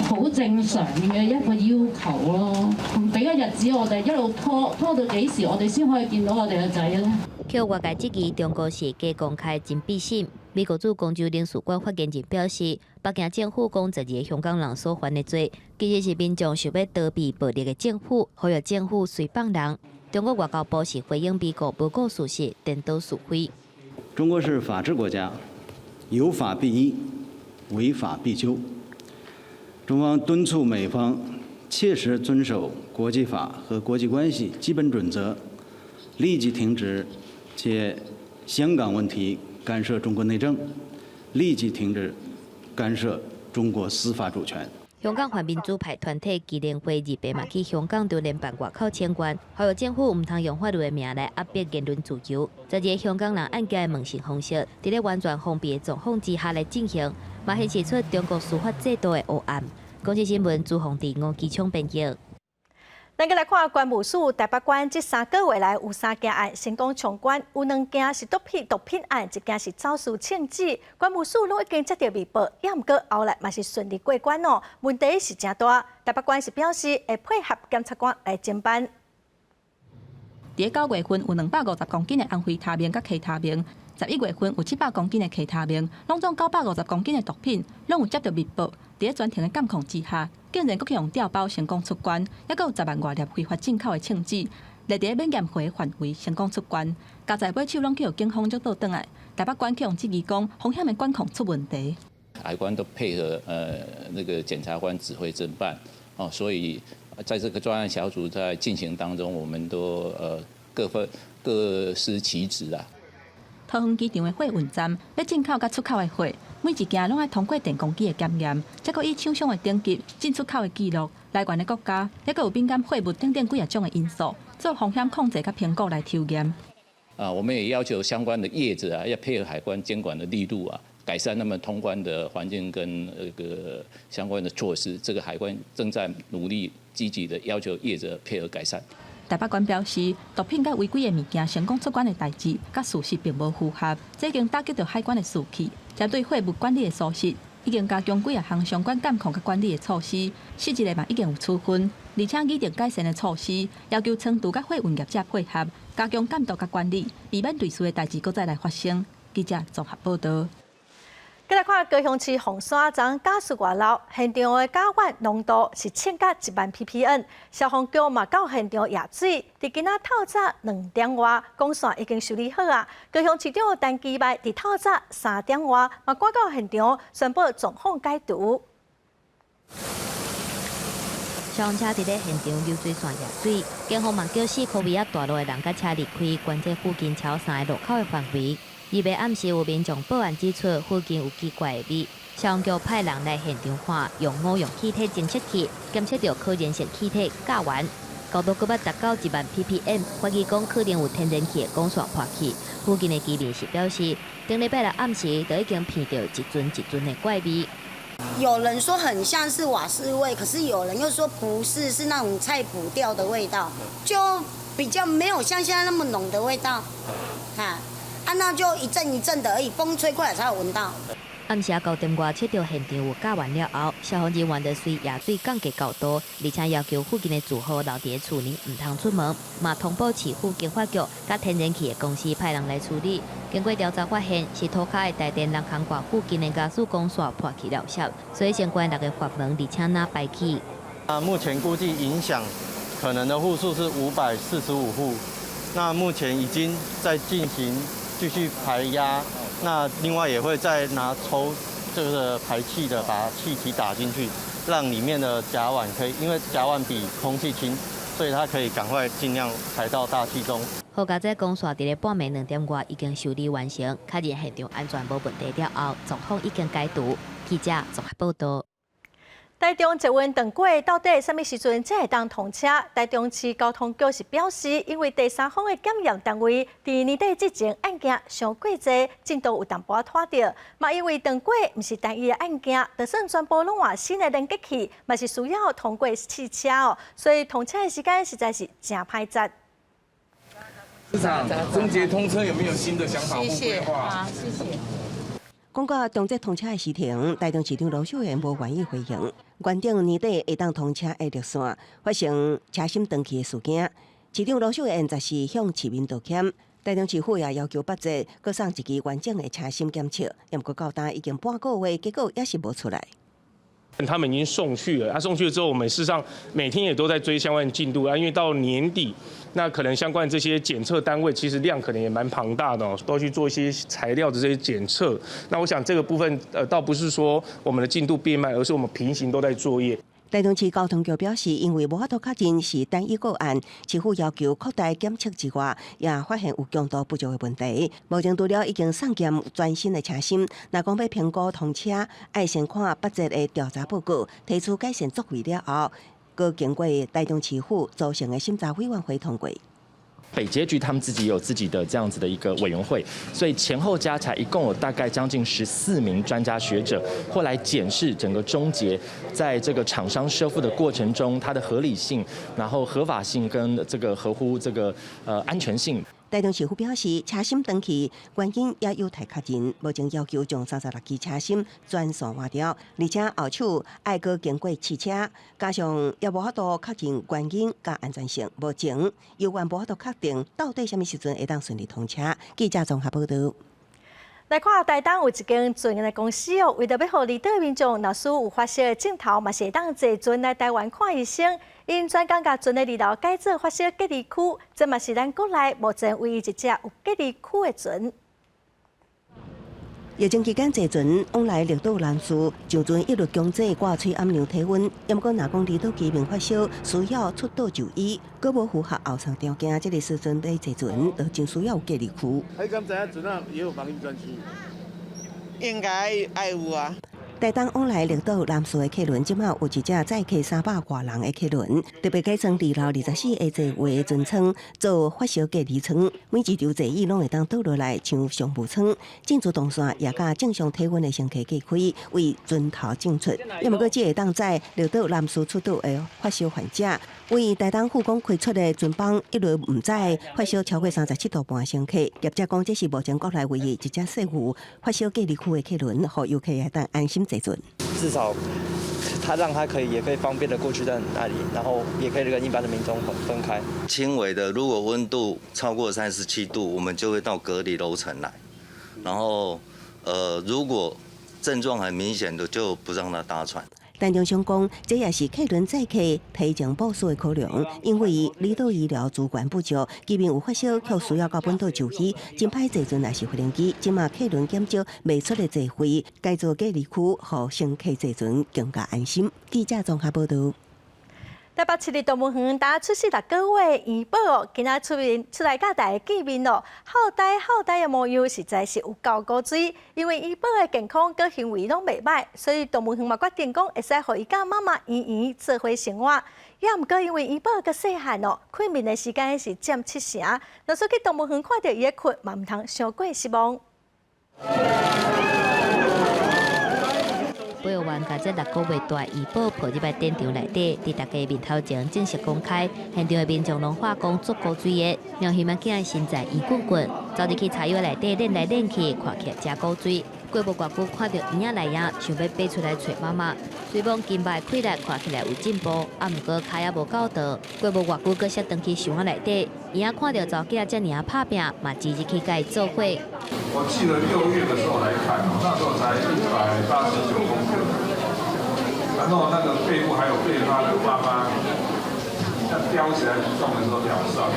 好正常嘅一個要求咯。唔俾個日子我哋一路拖到幾時，我哋先可以見到我哋個仔咧？據外界質疑，中國是假公開真秘審。美國駐公州領事館發言人表示，北京政府講12個香港人所犯的罪，其實是民眾想要逃避暴力的政府，呼籲政府隨放人。中國外交部是回應美國不顧事實、顛倒是非。中國是法治國家，有法必依，違法必究。中方敦促美方切實遵守國際法和國際關係基本準則，立即停止借香港問題干涉中國內政，立即停止干涉中國司法主權。香港泛民主派團體基聯會28嘛去香港中聯辦外口請願，呼籲政府唔通用法律的名來壓迫言論自由。這個香港人案件的問審方式，在咧完全封閉的狀況之下來進行，嘛顯示出中國司法制度的黑暗。公視新聞朱宏地、吳基聰編輯。咱再來看關務署台北關這3個月來有3件案成功衝關，有2件是毒品案，1件是肇事槍擊。關務署攏已經接到微報，也毋過後來嘛是順利過關哦。問題是真大，台北關是表示會配合檢察官來偵辦。在9月份有250公斤的安非他命甲K他命，11月份有700公斤的K他命，拢总950公斤的毒品，拢有接到微報。在全庭的监控之下，竟然佫用调包成功出關，也佫有10萬外粒非法進口的槍支，列在免驗回範圍成功出關。加在尾手攏去由警方捉到倒來，台北關去用質疑講風險的管控出問題。海關都配合那個檢察官指揮偵辦哦，所以在這個專案小組在進行當中，我們都各司其職啊。桃園機場的貨運站要進口甲出口的貨，每一件攏要通過電工機的檢驗，再佫以廠商的等級、進出口的記錄、來源的國家，也佫有敏感貨物等幾啊種的因素，做風險控制甲評估來抽驗。我們也要求相關的業者啊，要配合海關監管的力度啊，改善他們通關的環境跟那個相關的措施。這個海關正在努力積極的要求業者配合改善。台北關表示，毒品甲違規的物件成功出關的代誌，甲事實並無符合，這已經打擊到海關的士氣。針對貨物管理的疏失，已經加強幾項相關監控甲管理的措施，細節嘛已經有處分，而且擬定改善的措施，要求倉儲甲貨運業者配合，加強監督甲管理，避免類似的代誌閣再來發生。記者綜合報道。再來看高雄市鳳山站加速外漏，現場的甲烷濃度是7甲1萬 ppm， 消防局嘛到現場驗水，佇今仔透早2點外，管線已經修理好啊。高雄市長陳其邁佇透早3點外嘛趕到現場，宣布狀況解除。消防車佇咧現場流水線驗水，警方嘛叫4個尾仔大路的人甲車離開關這附近超3個路口的範圍。2暗時有民眾報案指出，附近有奇怪的味，消防局派人來現場看，用5用氣體偵測器檢測到可燃性氣體甲烷，高度佫捌達到1萬 ppm， 懷疑講可能有天然氣的管線破去。附近的居民是表示，頂禮拜六暗時就已經聞到一陣的怪味。有人說很像是瓦斯味，可是有人又說不是，是那種菜脯掉的味道，就比較沒有像現在那麼濃的味道，那就一陣的而已，風吹過來才有聞到。暗時9點外，測到現場有甲烷了後，消防人員就隨野水降低高度，而且要求附近的住戶留在厝裡，唔通出門。嘛通報市府警察局甲天然氣的公司派人來處理。經過調查發現，是塗骹的台電人空掛附近的加速管線破去了線，所以相關6個閥門而且那排氣。目前估計影響可能的戶數是545戶，那目前已經在進行繼續排壓，那另外也會再拿抽這個排氣的，把氣體打進去，讓裡面的甲烷可以，因為甲烷比空氣輕，所以它可以趕快盡量排到大氣中。好在這公線在半暝2點外已經修理完成，確認現場安全無問題了後，狀況已經解除。记者综合报道。台中捷运长轨到底什么时阵才会当通车？台中市交通局是表示，因为第三方的检验单位伫年底之前案件上过济，进度有淡薄拖着。嘛，因为长轨毋是单一的案件，就算全部拢换新的连接器，嘛是需要通过汽车哦，所以通车的时间实在是真歹抓。市长，终结通车有没有新的想法或规划？好，谢谢。讲到中捷通车的时程，台中市长罗秀燕无愿意回应。原定年底会当通车的绿线发生车心断气的事件，市长罗秀燕则是向市民道歉。台中市府也要求8节各送一支完整的车心检测，也不过到今已经半个月，结果也是无出来。他们已经送去了，送去了之后，我们事实上每天也都在追相关的进度啊，因为到年底，那可能相关这些检测单位其实量可能也蛮庞大的哦，都要去做一些材料的这些检测。那我想这个部分倒不是说我们的进度变慢，而是我们平行都在作业。台中市交通局表示，因为无法度确认是单一个案，市府要求扩大检测之外，也发现有强度不足的问题。目前除了已经送检全新的车芯，若讲要评估通车，要先看8节的调查报告，提出改善作为了后，搁经过台中市府组成的审查委员会通过。北捷局他们自己有自己的这样子的一个委员会，所以前后加起来一共有大概将近14名专家学者会来检视整个中捷在这个厂商修复的过程中它的合理性，然后合法性跟这个合乎这个安全性。台中市府表示，车芯断气原因也有待确认，目前要求将36支车芯全数换掉，而且后手要搁经过汽车，加上也无法度确认原因甲安全性，目前犹原无法度确定到底什么时阵会当顺利通车。记者综合报道。来看台东有一间船的公司哦，为着要互离岛民众若需有发烧的症头，嘛是会当坐船来台湾看医生。因专工甲船的离岛改造发烧隔离区，这嘛是咱国内目前唯一一只有隔离区的船。疫情期间坐船往来绿岛南屿，上船一律强制挂吹暗量体温，也毋过若讲离岛居民发烧，需要出岛就医，佫无符合后上条件，这个时阵要坐船，就真需要有隔离区。你敢知影船啊也有防疫专区？应该爱有啊。台东往来绿岛南屿的客轮，即马有一只载客300多人的客轮，特别改成2楼24下座位的船舱做发烧隔离舱，每一条座椅拢会当倒落来像商务舱，进出动线也甲正常体温的乘客隔开，为船头进出。也毋过，只会当在绿岛南屿出岛的发烧患者，为台东护工开出的船帮一律唔载发烧超过37度半乘客。业者讲，这是目前国内唯一一只适合发烧隔离区的客轮，互游客会当安心。至少他让他也可以方便的过去在那里，然后也可以跟一般的民众分开。轻微的，如果温度超过37度，我们就会到隔离楼层来。然后，如果症状很明显的，就不让他搭船。台中商讲，这也是客轮载客提前部署的考量，因为离岛医疗资源不足，居民有发烧却需要到本岛就医，真歹坐船也是飞行机。即马客轮减少未出的座位，改造隔离区，互乘客坐船更加安心。记者综合报道。台北市立动物园打出世6个月元宝哦，今仔出来甲大家见面咯。好呆的模样实在是有够高水，因为元宝的健康佮行为拢袂歹，所以动物园嘛决定讲会使互伊甲妈妈圆圆做伙生活。也毋过因为元宝佮细汉哦，睡眠的时间是占70%，若说去动物园看到伊的困，嘛毋通伤过失望。保育员把这6个月大元宝抱入来展场内底，伫大家面头前正式公开。现场的民众拢化工足高水的，让希望囝的身材圆滚滚，走入去茶园内底练来练去，看起来真高水。过无偌久，看到婴仔来影，想要爬出来找妈妈。虽望金牌开力看起来有进步，啊，毋过脚也无够长。过无偌久，搁摔回去箱仔内底，婴仔看到查囝遮尔拍拼，嘛积极去甲伊做伙。我记得6月的时候来看，那时候才189公克，然后那个背部还有被他的妈妈，它叼起来移动的时候咬伤。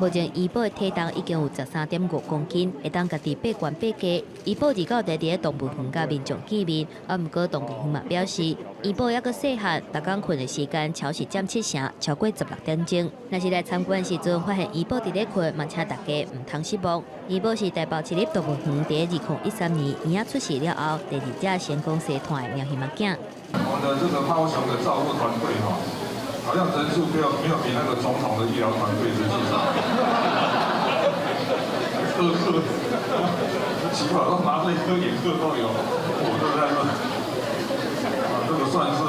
目前医保的体重已经有13.5公斤，会当家己八悬八价。医保自到地伫动物园甲民众见面，毋过动物园嘛表示，医保还阁细汉，逐工困的时间超时占7成，超过16点钟。若是来参观时阵发现医保伫咧困，嘛请大家毋通失望。医保是台北市立动物园伫2013年婴仔出世了后，第2只成功生团的苗熊目囝。我们的这个猫熊的照顾团队好像人数没有比那个总统的医疗团队实际上，奇怪，都拿着一颗眼科都有，我就在这，这个算是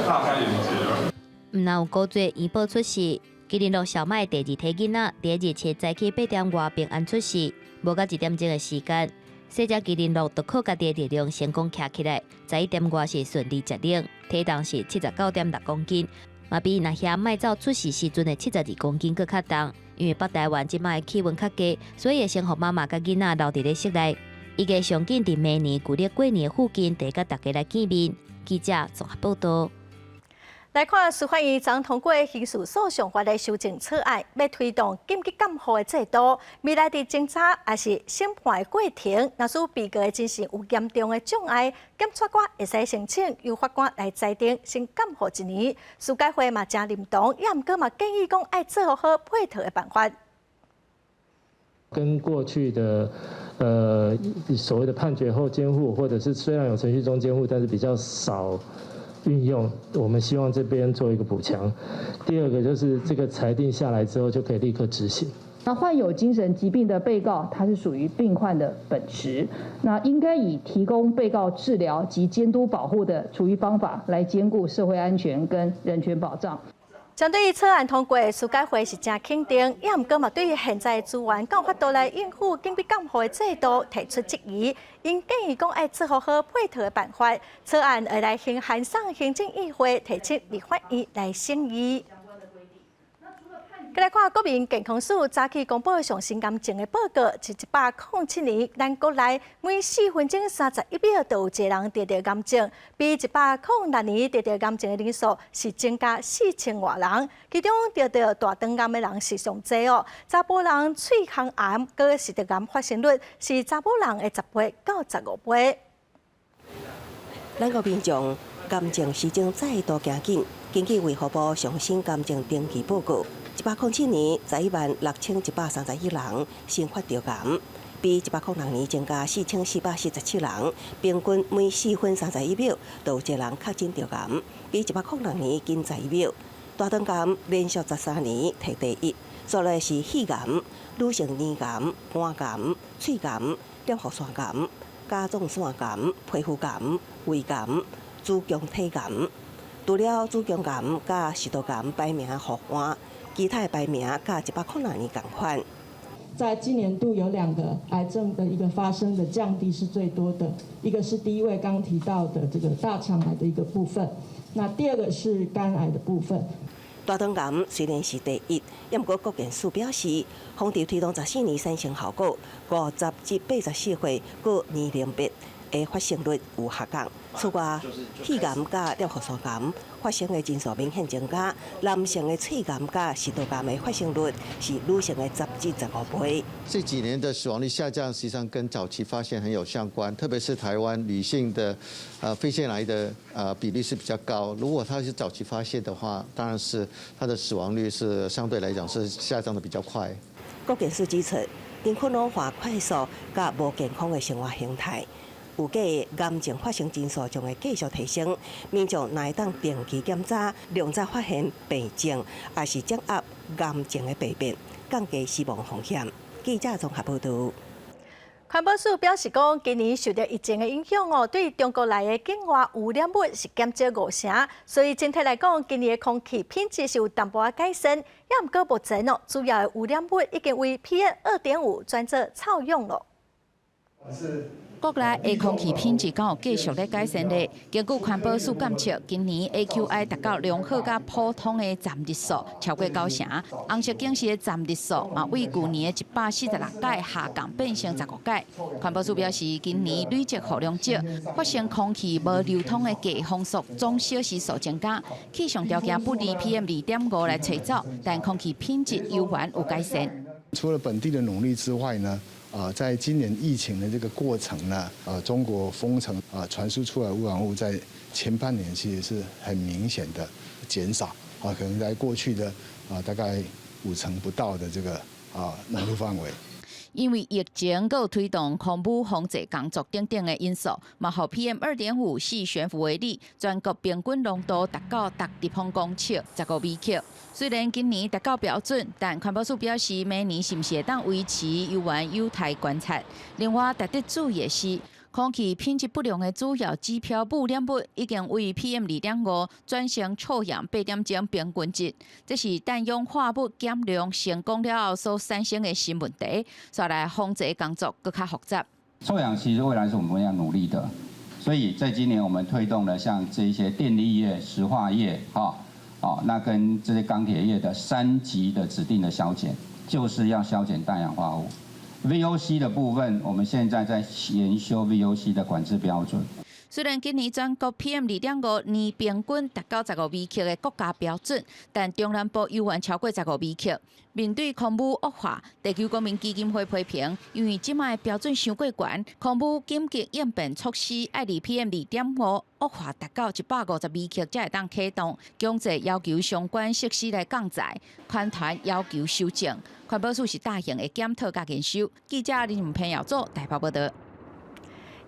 大开眼界了。毋但有高侪医保出事，吉林路小麦第2梯囡仔第2日切早起8点外平安出事，无到1点钟的时间，小只吉林路就靠家己的力量成功徛起来，11点外是顺利接领，体重是79.6公斤。嘛比那遐卖走出事时阵的72公斤搁较重，因为北台湾即摆气温较低，所以会先互妈妈甲囡仔留伫咧室内。伊个上紧伫明年旧历过年附近，得甲大家来见面。记者综合报道。来看司法院昨通过刑事诉讼法的修正草案，要推动紧急监护的制度。未来伫侦查也是审判的过程，若是被告的精神有严重的障碍，检察官会使申请由法官来裁定先监护1年。司改会嘛真认同，也毋过嘛建议讲爱做好配套的办法。跟过去的所谓的判决后监护，或者是虽然有程序中监护，但是比较少运用，我们希望这边做一个补强。第二个就是这个裁定下来之后就可以立刻执行。那患有精神疾病的被告，他是属于病患的本质，那应该以提供被告治疗及监督保护的处遇方法来兼顾社会安全跟人权保障。相对于草案通过，司改会是真肯定，也毋过嘛对于现在的资源有法度来应付紧急监护的制度提出质疑。因建议讲爱做好配套的办法，草案会来函送行政议会提出立法院来审议。再来看国民健康署早起公布上新癌症的报告，是107年咱国内每4分钟31秒就有一个人得到癌症，比106年得到癌症的人数是增加4000多人，其中得到大肠癌的人是上多哦。查甫人喙腔癌佮食道癌发生率是查甫人的10倍到15倍。咱国民众癌症时钟再度行紧，根据卫福部上新癌症登记报告。107年116131人先发着癌，比106年增加4447人，平均每4分31秒就有一个人确诊着癌，比106年近11秒。大肠癌连续13年摕第1，再来是肺癌、女性咽癌、肝癌、喙癌、尿核酸癌、甲状腺癌、皮肤癌、胃癌、子宫体癌。除了子宫癌、甲食道癌排名互换。其他排名甲106年同款。在今年度有2个癌症的一个发生的降低是最多的，一个是第一位刚提到的这个大肠癌的一个部分，那第2个是肝癌的部分。大肠癌虽然是第1，也毋过国健署表示，防治推动14年产生效果，50至84岁各年龄别的发生率有下降。此外，肺癌甲尿核酸癌发生的人数明显增加，男性的喙癌甲食道癌的发生率是女性的10至15倍。这几年的死亡率下降，实际上跟早期发现很有相关，特别是台湾女性的肺腺癌的比例是比较高。如果它是早期发现的话，当然是它的死亡率是相对来讲是下降的比较快。国健署指出，因困老化快速甲无健康的生活形态。有计癌症发生人数将会继续提升，民众若会当定期检查，量早发现病症，也是掌握癌症的病变，降低死亡风险。记者综合报道。环保署表示讲，今年受到疫情的影响哦，对中国来的境外污染物是减少5成，所以整体来讲，今年的空气品质是有淡薄仔改善。也毋过目前哦，主要的污染物已经为 PM2.5 转做臭氧了。国内的空气品质敢有继续咧改善咧？根据环保署监测，今年 AQI 达到良好甲普通的站日数超过9成，红色警示的站日数嘛，为去年的146届下降变成15届。环保署表示，今年累积雨量少，发生空气无流通的低风速总小时数增加，气象条件不离 PM2.5来吹走，但空气品质依然有改善。除了本地的努力之外呢？在今年疫情的这个过程呢，中国封城传输出来污染物在前半年其实是很明显的减少，可能在过去的大概5成不到的这个浓度范围。因为疫情佮推动空污防治工作等等的因素，嘛，互 PM2.5细悬浮微粒全国平均浓度达到各立方公尺15微克。虽然今年达到标准，但环保署表示，明年是毋是会当维持，依然有待观察。另外，值得注意的是，空气品质不良的主要指标污染物已经为 PM2.5转成臭氧8点钟平均值，这是氮氧化物减量成功了后所产生的新问题，所以来防治工作更加复杂。臭氧其实未来是我们要努力的，所以在今年我们推动了像这一些电力业、石化业，那跟这些钢铁业的3级的指定的削减，就是要削减氮氧化物。VOC 的部分，我们现在在研修 VOC 的管制标准。虽然今年全国 PM2.5年平均达到15微克的国家标准，但中南部依然超过15微克。面对空污恶化，地区公民基金会批评，因为即卖标准伤过悬，空污紧急应变措施爱离 PM2.5恶化达到150微克才会当启动。经济要求相关设施来降载，款团要求修正。环保署是大型的检讨甲研修。记者林文平耀做台北报道。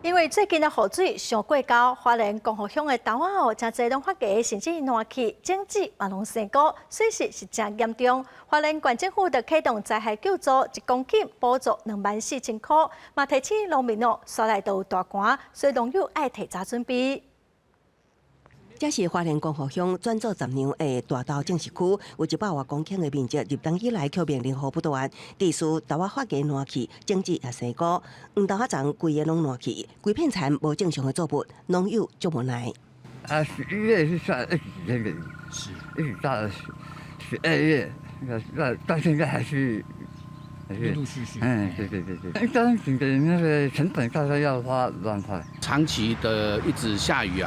因为最近的雨水上过高，花莲光复乡的稻仔后真侪拢发芽，甚至烂去，种子也拢生果，水势是真严重。花莲县政府就启动灾害救助，1公顷补助24000块，嘛提醒农民刷来都有大寒，所以农友爱提早准备。这是花莲光复乡转做10年的大稻种植区，有100多公顷的面积，入冬以来却面临雨不断，地区稻仔发芽烂去，种子也生果，黄稻仔丛规个拢烂去，规片田无正常的作物，农友足无奈。11月是算20天的，一直到12月，到现在还是。陆陆续续，对，当整个那个成本大概要花2万块。长期的一直下雨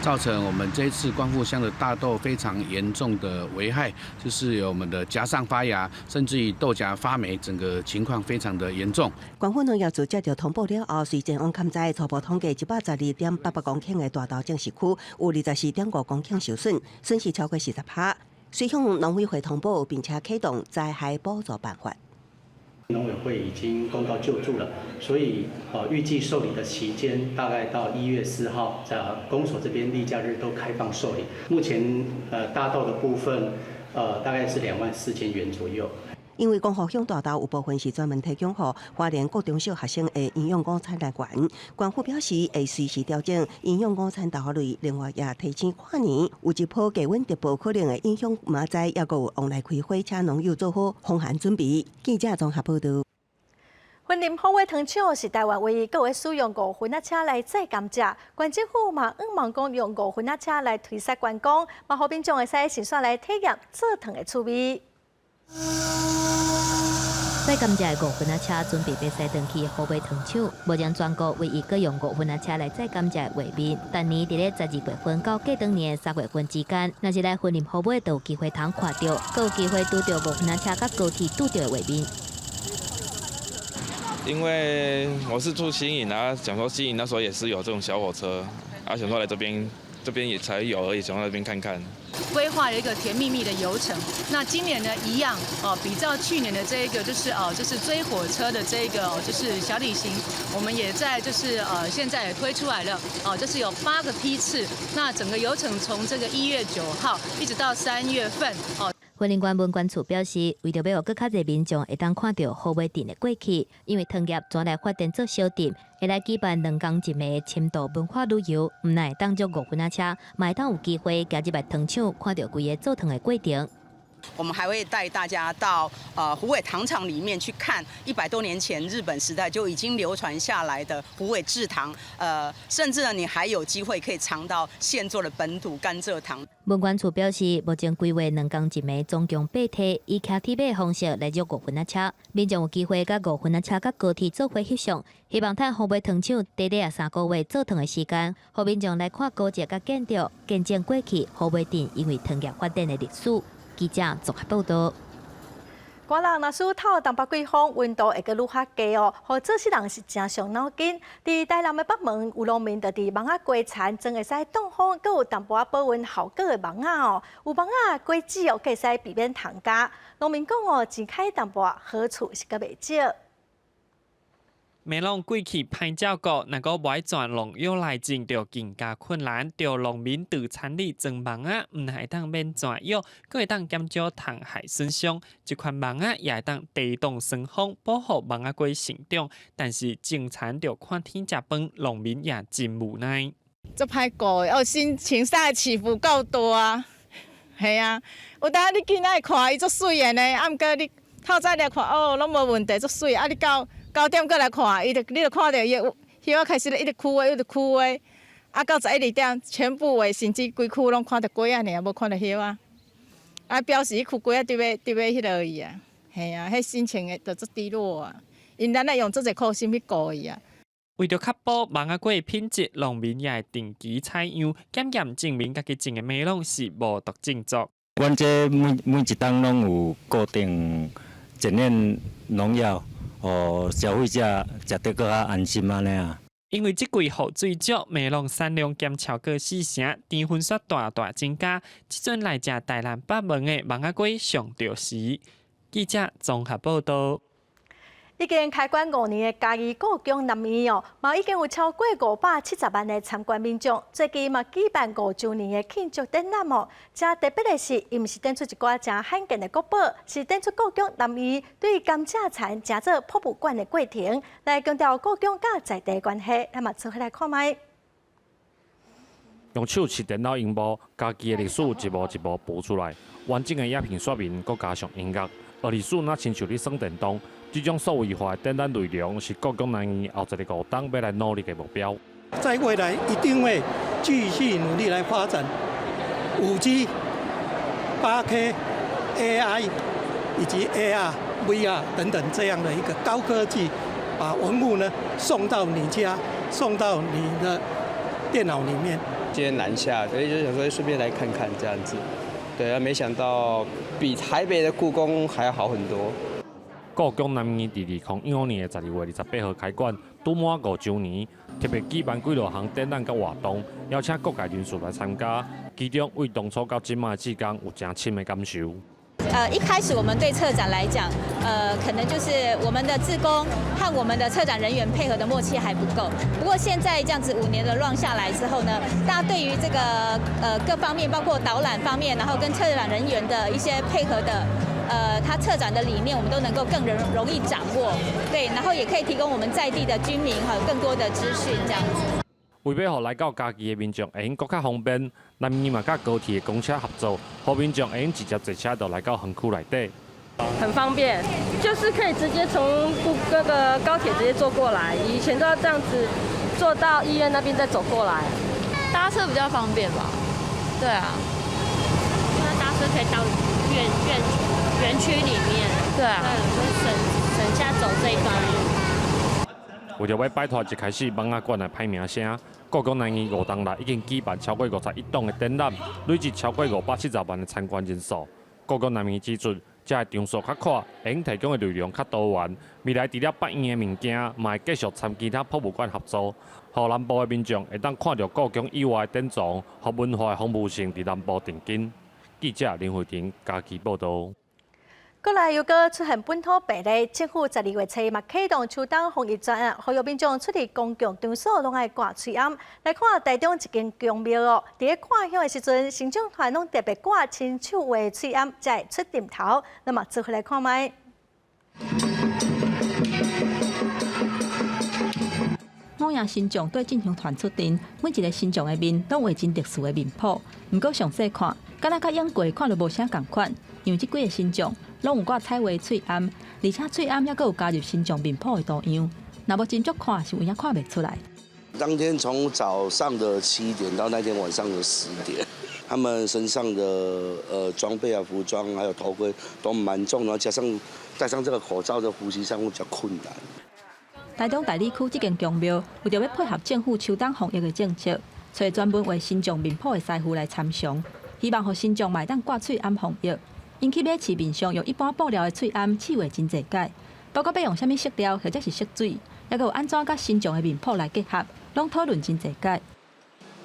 造成我们这一次光复乡的大豆非常严重的危害，就是有我们的荚上发芽，甚至于豆荚发霉，整个情况非常的严重。光复农业处接到通报了后，随前往勘查，初步统计112.88公顷的大稻种植区，有24.5公顷受损，损失超过40%。随向农委会通报，并且启动灾害补助办法。农委会已经公告救助了，所以预计受理的期间大概到1月4号，在公所这边例假日都开放受理。目前大豆的部分大概是24000元左右。因为光复乡大豆有部分是专门提供予花莲各中小学生的营养午餐来源，官府表示会随时调整营养午餐豆类，另外也提醒跨年有一波低温直播可能会影响麻灾，也有往来开花，请农友做好风寒准备。记者综合报道。云林虎尾糖厂是台湾唯一会使用5分仔车来载甘蔗，县政府嘛望讲用5分仔车来推塞观光，嘛互民众会使先选来体验做糖的趣味。载甘蔗的5分仔车准备要驶回去虎尾糖厂，目前全国唯一搁用5分仔车来载甘蔗的画面。但年伫咧12月份到过当年3月份之间，若是来云林虎尾，就有机会通看到，搁有机会拄到5分仔车甲高铁拄到的画面。因为我是住新营啊，想说新营那时候也是有这种小火车，想说来这边也才有而已，想到那边看看。规划了一个甜蜜蜜的游程。那今年呢，一样比照去年的这一个就是追火车的这个就是小旅行，我们也在现在也推出来了就是有8个批次。那整个游程从这个1月9号一直到3月份云林县文管处表示，为着要有更较侪民众会当看到虎尾镇的过去，因为糖业转来发展做小店，会来举办2天1暝的深度文化旅游，毋但会当足5分仔车，嘛会当有机会加入来糖厂，看到规个做糖的过程。我们还会带大家到虎尾糖厂里面去看100多年前日本时代就已经流传下来的虎尾制糖，甚至呢，你还有机会可以尝到现做的本土甘蔗糖。文管处表示，目前规划2公1暝，总共8梯，以骑铁马方式来入5分仔车，民众有机会甲5分仔车甲高铁做伙翕相，希望趁虎尾糖厂短短3个月做糖的时间，互民众来看古迹甲建筑，见证过去虎尾镇因为糖业发展的历史。记者综合报道。寒人若是透东北季风，温度会阁愈较低哦，互做事人是真伤脑筋。伫台南的北门，有农民就伫芒仔瓜田种会使挡风，阁有淡薄仔保温效果的芒仔哦，有芒仔果子哦，可会使避免糖加。农民讲哦，钱开淡薄仔，好处是阁袂少。梅农过去歹照顾，若个买转农药来种，就更加困难。着农民từ产地种芒仔，唔会当免转药，阁会当减少虫害损伤。这款芒仔也会当地动生风，保护芒仔果成长。但是种田着看天食饭，农民也真无奈。足歹过的，心情上起伏够多啊。系啊，有当你囡仔看伊足水的呢，啊，毋过你透早来看哦，拢无问题，足水。啊，你9点过来看，你就看到伊叶开始一直枯萎，一直枯萎。啊，到11、2点，全部的甚至规区拢看到果啊，尔无看到叶啊。啊，表示伊枯果啊，伫要迄落去啊。系啊，迄心情的就足低落啊。因咱来用足侪苦心去顾伊啊。为着确保芒仔果的品质，农民也会定期采样，检验证明家己种的梅农是无毒种族。阮这每一档拢有固定检验农药。消费者食得更较安心安尼啊！因为这季雨水足，梅农产量减超过4成，甜分数大增加。即阵来食台南北门的芒仔果上着时。记者综合报道。已经开馆5年的嘉义故宫南院哦，嘛已经有超过570万的参观民众。最近嘛举办5周年的庆祝展览哦。真特别的是，伊毋是展出一寡真罕见的国宝，是展出故宫南院对甘蔗田正做博物馆的过程，来强调故宫甲在地关系。咱嘛做伙来看卖。用手持电脑荧幕，家己的历史一幕一幕播出来，完整的影片说明，佮加上音乐，而历史若亲像咧耍电动。这种数位化的展览内容是故宫南院后一个5档要来努力的目标。在未来一定会继续努力来发展5G、8K、AI 以及 AR、VR 等等这样的一个高科技，把文物呢送到你家，送到你的电脑里面。今天南下，所以就想说顺便来看看这样子。对啊，没想到比台北的故宫还要好很多。故宫南院伫2015年12月28号开馆，拄满5周年，特别举办几多项展览甲活动，邀请各界人士来参加。其中为当初到今麦之间有真深的感受。一开始我们对策展来讲，可能就是我们的志工和我们的策展人员配合的默契还不够。不过现在这样子5年的 run 下来之后呢，大家对于这个各方面，包括导览方面，然后跟策展人员的一些配合的。他策展的理念，我们都能够更容易掌握，对，然后也可以提供我们在地的居民还有更多的资讯，这样子。为要互来到嘉义的民众会用更较方便，南院嘛甲高铁的公车合作，互民众会用直接坐车就来到园区内底。很方便，就是可以直接从那个高铁直接坐过来，以前都要这样子坐到医院那边再走过来。搭车比较方便吧？对啊，因为搭车可以到园区里面，对啊，省下走这一段路。为着要摆脱一开始芒仔馆的歹名声，故宫南院5档内已经举办超过51档的展览，累计超过570万的参观人数。故宫南院指出，这个场所较宽，会用提供的内容较多元。未来除了北院的物件，嘛会继续参其他博物馆合作，互南部的民众会当看到故宫以外的典藏和文化的丰富性伫南部定根。记者林慧婷嘉义报道。过来又搁出现本土病例，政府12月初嘛启动秋冬防疫专案，呼吁民众出入公共场所拢爱挂喙罨。来看台中一间宫庙哦，伫咧挂香的时阵，行政团拢特别挂亲手画喙罨，才会出点头。那么做回来看卖。农亚新将对进香团出阵，每一个新将的面拢画真特殊的面谱。不过详细看，敢若甲演过看着无啥共款，因为即几个新将拢有挂彩绘喙暗，而且喙暗还佫有加入新将面谱的图样。若无真足看，是有影看袂出来。当天从早上的7点到那天晚上的10点，他们身上的装备啊、服装还有头盔都蛮重的，加上戴上这个口罩，的呼吸上会比较困难。台中大理区这间宫庙为着要配合政府秋冬防疫的政策，找专门为新将面谱的师傅来参详，希望让新将买当挂喙暗防疫。因去买市面上用一般布料的喙暗试画真侪解，包括要用什么色料或者是色水，也有安怎甲新将的面谱来结合。拢讨论真侪解。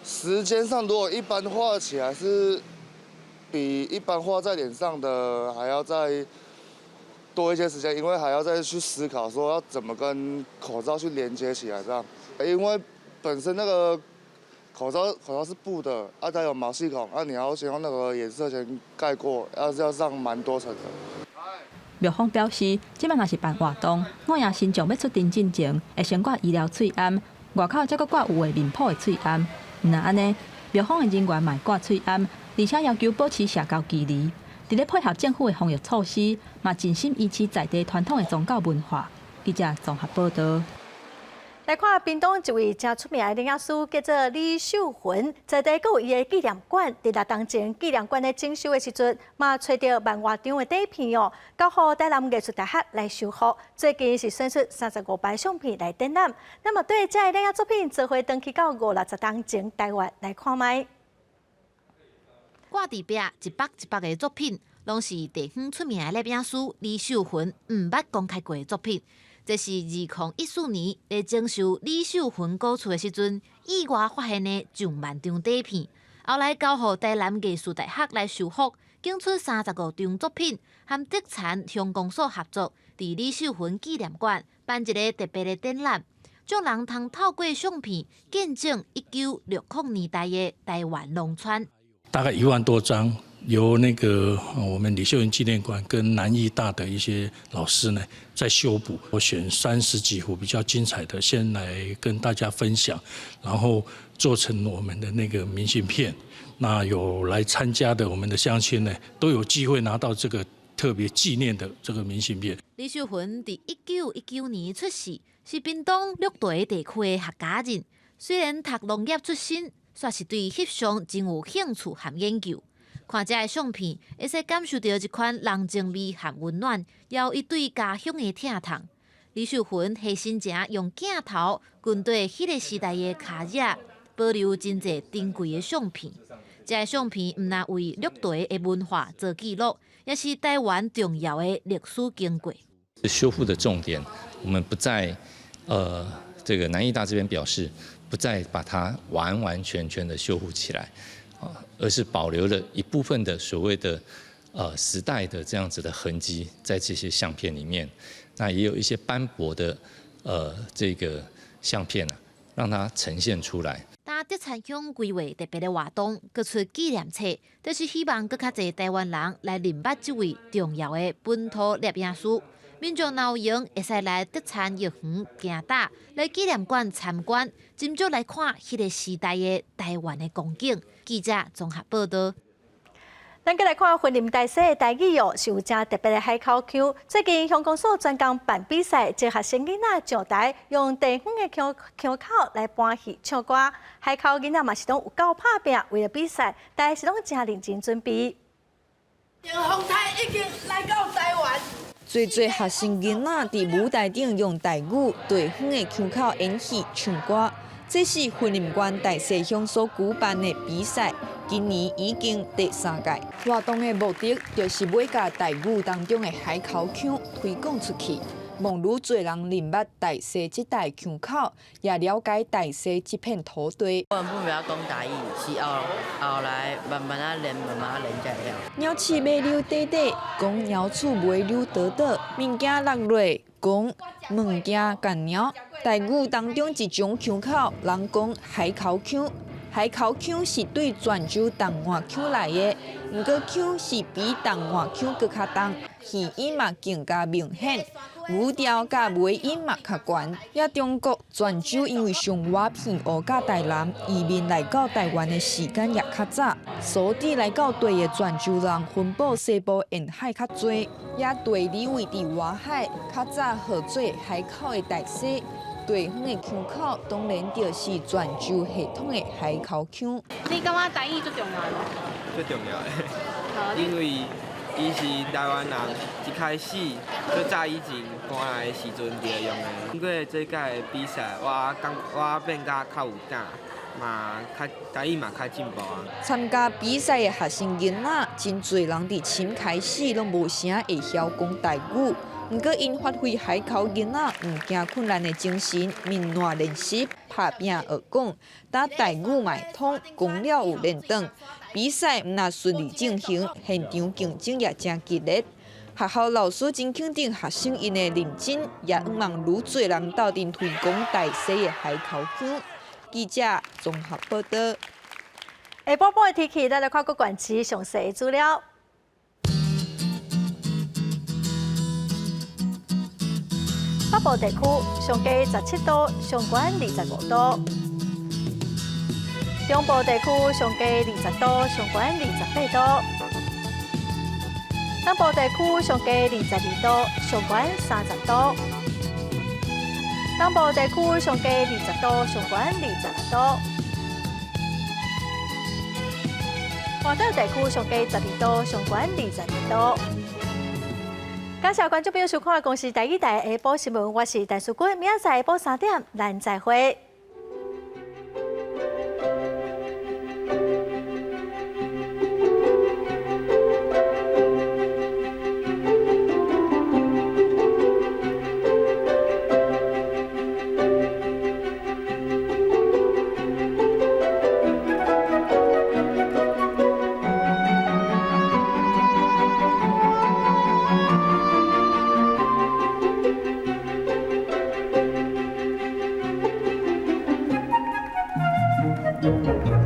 时间上，如果一般画起来是比一般画在脸上的还要再多一些时间，因为还要再去思考说要怎么跟口罩去连接起来这样。因为本身那个口罩是布的，它有毛细孔，你要先用那个颜色先盖过，要上蛮多层的。庙方表示，即摆若是办活动，我也新将要出阵进前，会先挂医疗喙暗。外口则搁挂有画面谱的喙暗，若安尼，庙方的人员嘛挂喙暗，而且要求保持社交距离。伫咧配合政府的防疫措施，嘛尽心维持在地传统的宗教文化。记者综合报道。来看屏东一位真出名的灵药师，叫做李秀云，在地有伊的纪念馆。伫6当前纪念馆咧整修的时阵，嘛找到万华张的底片哦，交予台南艺术大学来修复。最近是选出35排相片来展览。那么对这灵药作品，做回登去到560当前台湾来看卖。挂伫壁100个作品，拢是地方出名的摄影师李秀云毋捌公开过的作品。这是2014年咧整修李秀云故厝的时阵，意外发现的上万张底片，后来交予台南艺术大学来修复，竟出35张作品，和德产乡公所合作，伫李秀云纪念馆办一个特别的展览，众人通透过相片见证1960年代的台湾农村。大概1万多张。由那个我们李秀云纪念馆跟南艺大的一些老师呢，在修补。我选30几幅比较精彩的，先来跟大家分享，然后做成我们的那个明信片。那有来参加的我们的乡亲呢，都有机会拿到这个特别纪念的这个明信片。李秀云伫1919年出世，是屏东绿地地区的客家人。虽然读农业出身，却是对翕相真有兴趣和研究。看这个相片，会使感受到一款人情味和温暖，也有一对家乡的疼痛。李秀云牺牲者用镜头跟对迄个时代的卡野，保留真侪珍贵的相片。这个相片毋但为绿地的文化做记录，也是台湾重要的历史经过。修复的重点，我们不在这个南艺大这边表示，不再把它完完全全的修复起来。而是保留了一部分的所谓的时代的这样子的痕迹在这些相片里面，那也有一些斑驳的这个相片啊，让它呈现出来。打德产乡规划特别的活动，搁出纪念册，就是希望搁较侪台湾人来认捌这位重要的本土摄影师。民众若有闲，会使来德产药园行打，来纪念馆参观，斟酌来看迄个时代的台湾的光景。记者综合报道。咱再来看云林大溪的台语哦，是有真特别的海口腔。最近乡公所专工办比赛，结合生囡仔上台，用地方的腔口来搬戏唱歌。海口囡仔嘛是拢有够拍拼，为了比赛，大家是拢真认真准备。迎风台已经来到台湾。最学生囡仔伫舞台顶用台语地方的腔口演戏唱歌，这是云林县大溪乡所举办的比赛，今年已经第3届。活动的目的就是要把台语当中的海口腔推广出去，望愈多人认捌大溪这带腔口，也了解大溪这片土地。我们不要讲台语，是后来慢慢练才会晓。鸟鼠尾溜短短，讲鸟鼠尾溜短短，物件落落，讲物件干鸟。台语当中一种腔口，人讲海口腔。海口腔是对泉州东岸腔来的，不过腔是比东岸腔更较重。鼻音嘛更加明显，语调甲尾音嘛较悬。也中国泉州因为上外偏乌甲台南移民来到台湾的时间也较早，所以来到地的泉州人分布西部沿海较多，也地理位置外海，较早号做海口的大西。地方的腔口当然就是泉州系统的海口腔。你感觉台语最重要的吗？最重要的，因为伊是台湾人一开始最早以前赶来的时阵就用的。经过这届的比赛，我变甲较有胆，嘛台语嘛较进步啊。参加比赛的学生囡仔，真侪人伫深开始拢无啥会晓讲台语。不过，因发挥海口囡仔唔惊困难的精神，面烂练习，拍拼学讲，打台语买通，讲了有练转。比赛唔那顺利进行，现场竞争也真激烈。学校老师真肯定学生因的认真，也希望愈侪人斗阵推广大西的海口腔。记者综合报道。下晡半的天气，咱来看各县市详细资料。北部地区上低17度，上悬25度；中部地区上低20度，上悬28度；南部地区上低22度，上悬30度；东部地区上低20度，上悬26度；华岛地区上低12度，上悬22度。感谢观众朋友收看《公视第一台下晡新闻》，我是陈淑君，明仔载下晡3点，咱再会。Thank you.